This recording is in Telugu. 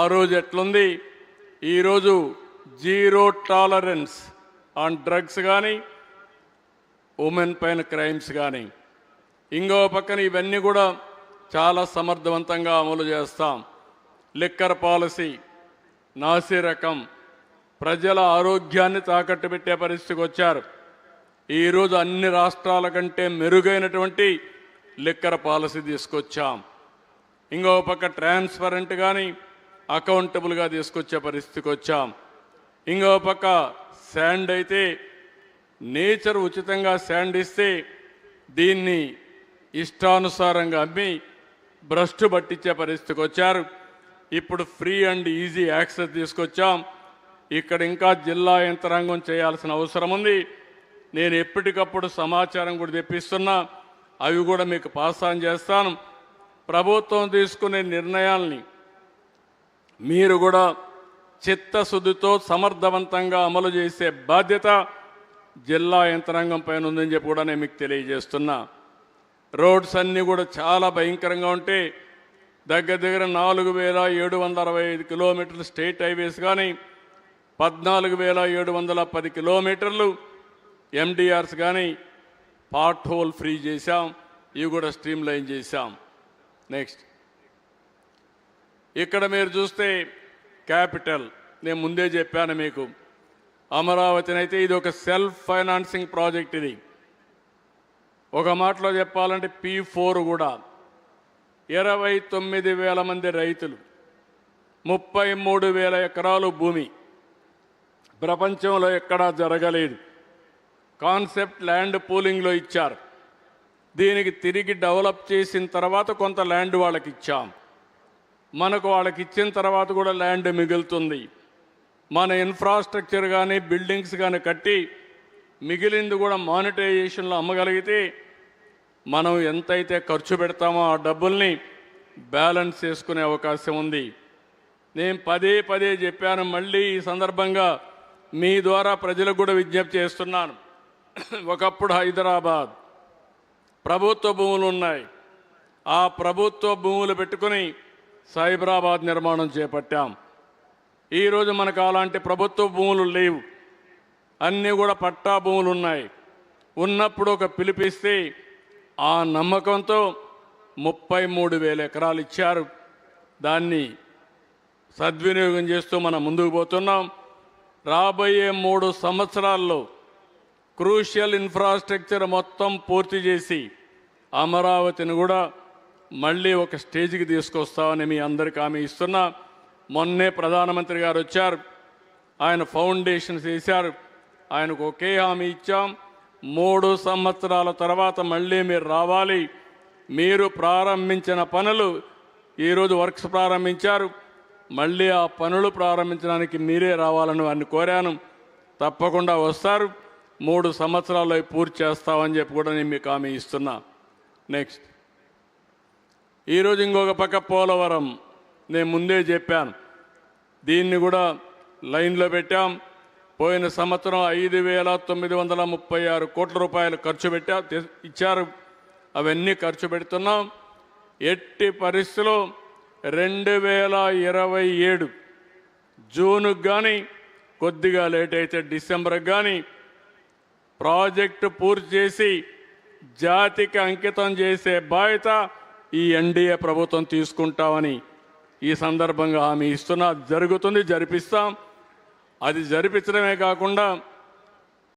ఆ రోజు ఎట్లుంది, ఈరోజు జీరో టాలరెన్స్ ఆన్ డ్రగ్స్ కానీ ఉమెన్ పైన క్రైమ్స్ కానీ. ఇంకో పక్కన ఇవన్నీ కూడా చాలా సమర్థవంతంగా అమలు చేస్తాం. లిక్కర్ పాలసీ నాసి రకం, ప్రజల ఆరోగ్యాన్ని తాకట్టు పెట్టే పరిస్థితికి వచ్చారు. ఈరోజు అన్ని రాష్ట్రాల కంటే మెరుగైనటువంటి లిక్కర్ పాలసీ తీసుకొచ్చాం. ఇంకో పక్క ట్రాన్స్పరెంట్ కానీ అకౌంటబుల్గా తీసుకొచ్చే పరిస్థితికి వచ్చాం. ఇంకో పక్క శాండ్ అయితే నేచర్ ఉచితంగా శాండ్ ఇస్తే దీన్ని ఇష్టానుసారంగా అమ్మి భ్రష్టు పట్టించే పరిస్థితికి వచ్చారు. ఇప్పుడు ఫ్రీ అండ్ ఈజీ యాక్సెస్ తీసుకొచ్చాం. ఇక్కడ ఇంకా జిల్లా యంత్రాంగం చేయాల్సిన అవసరం ఉంది. నేను ఎప్పటికప్పుడు సమాచారం కూడా తెప్పిస్తున్నా, అవి కూడా మీకు పాస్ ఆన్ చేస్తాను. ప్రభుత్వం తీసుకునే నిర్ణయాల్ని మీరు కూడా చిత్తశుద్ధితో సమర్థవంతంగా అమలు చేసే బాధ్యత జిల్లా యంత్రాంగం పైన ఉందని చెప్పి కూడా నేను మీకు తెలియజేస్తున్నా. రోడ్స్ అన్నీ కూడా చాలా భయంకరంగా ఉంటే దగ్గర దగ్గర 4765 కిలోమీటర్లు స్టేట్ హైవేస్ కానీ 14,710 కిలోమీటర్లు ఎండిఆర్స్ కానీ పార్ట్ హోల్ ఫ్రీ చేశాం. ఇవి కూడా స్ట్రీమ్ లైన్ చేశాం. నెక్స్ట్ ఇక్కడ మీరు చూస్తే క్యాపిటల్, నేను ముందే చెప్పాను మీకు, అమరావతిని అయితే ఇది ఒక సెల్ఫ్ ఫైనాన్సింగ్ ప్రాజెక్ట్. ఇది ఒక మాటలో చెప్పాలంటే P4 కూడా 29,000 మంది రైతులు, 33,000 ఎకరాలు భూమి, ప్రపంచంలో ఎక్కడా జరగలేదు. కాన్సెప్ట్ ల్యాండ్ పూలింగ్లో ఇచ్చారు. దీనికి తిరిగి డెవలప్ చేసిన తర్వాత కొంత ల్యాండ్ వాళ్ళకి ఇచ్చాం. మనకు వాళ్ళకి ఇచ్చిన తర్వాత కూడా ల్యాండ్ మిగులుతుంది. మన ఇన్ఫ్రాస్ట్రక్చర్ కానీ బిల్డింగ్స్ కానీ కట్టి మిగిలింది కూడా మానిటైజేషన్లో అమ్మగలిగితే మనం ఎంతైతే ఖర్చు పెడతామో ఆ డబ్బుల్ని బ్యాలెన్స్ చేసుకునే అవకాశం ఉంది. నేను పదే పదే చెప్పాను, మళ్ళీ ఈ సందర్భంగా మీ ద్వారా ప్రజలకు కూడా విజ్ఞప్తి చేస్తున్నాను. ఒకప్పుడు హైదరాబాద్ ప్రభుత్వ భూములు ఉన్నాయి. ఆ ప్రభుత్వ భూములు పెట్టుకుని సైబరాబాద్ నిర్మాణం చేపట్టాం. ఈరోజు మనకు అలాంటి ప్రభుత్వ భూములు లేవు, అన్నీ కూడా పట్టా భూములు ఉన్నాయి. ఉన్నప్పుడు ఒక పిలిపిస్తే ఆ నమ్మకంతో 33,000 ఎకరాలు ఇచ్చారు. దాన్ని సద్వినియోగం చేస్తూ మనం ముందుకు పోతున్నాం. రాబోయే 3 సంవత్సరాల్లో క్రూషియల్ ఇన్ఫ్రాస్ట్రక్చర్ మొత్తం పూర్తి చేసి అమరావతిని కూడా మళ్ళీ ఒక స్టేజ్కి తీసుకొస్తామని మీ అందరికీ హామీ ఇస్తున్నా. మొన్నే ప్రధానమంత్రి గారు వచ్చారు, ఆయన ఫౌండేషన్స్ వేశారు. ఆయనకు ఒకే హామీ ఇచ్చాం, 3 సంవత్సరాల తర్వాత మళ్ళీ మీరు రావాలి. మీరు ప్రారంభించిన పనులు, ఈరోజు వర్క్స్ ప్రారంభించారు, మళ్ళీ ఆ పనులు ప్రారంభించడానికి మీరే రావాలని వారిని కోరాను. తప్పకుండా వస్తారు. 3 సంవత్సరాల్లో పూర్తి చేస్తామని చెప్పి కూడా నేను మీకు హామీ ఇస్తున్నా. నెక్స్ట్ ఈరోజు ఇంకొక పక్క పోలవరం, నేను ముందే చెప్పాను, దీన్ని కూడా లైన్లో పెట్టాం. పోయిన సంవత్సరం 5,936 కోట్ల రూపాయలు ఖర్చు ఇచ్చారు. అవన్నీ ఖర్చు పెడుతున్నాం. ఎట్టి పరిస్థితుల్లో 2027 జూన్కి కానీ, కొద్దిగా లేట్ అయితే డిసెంబర్కి కానీ ప్రాజెక్టు పూర్తి చేసి జాతికి అంకితం చేసే బాధ్యత ఈ ఎన్డీఏ ప్రభుత్వం తీసుకుంటామని ఈ సందర్భంగా హామీ ఇస్తున్నా. జరుగుతుంది, జరిపిస్తాం. అది జరిపించడమే కాకుండా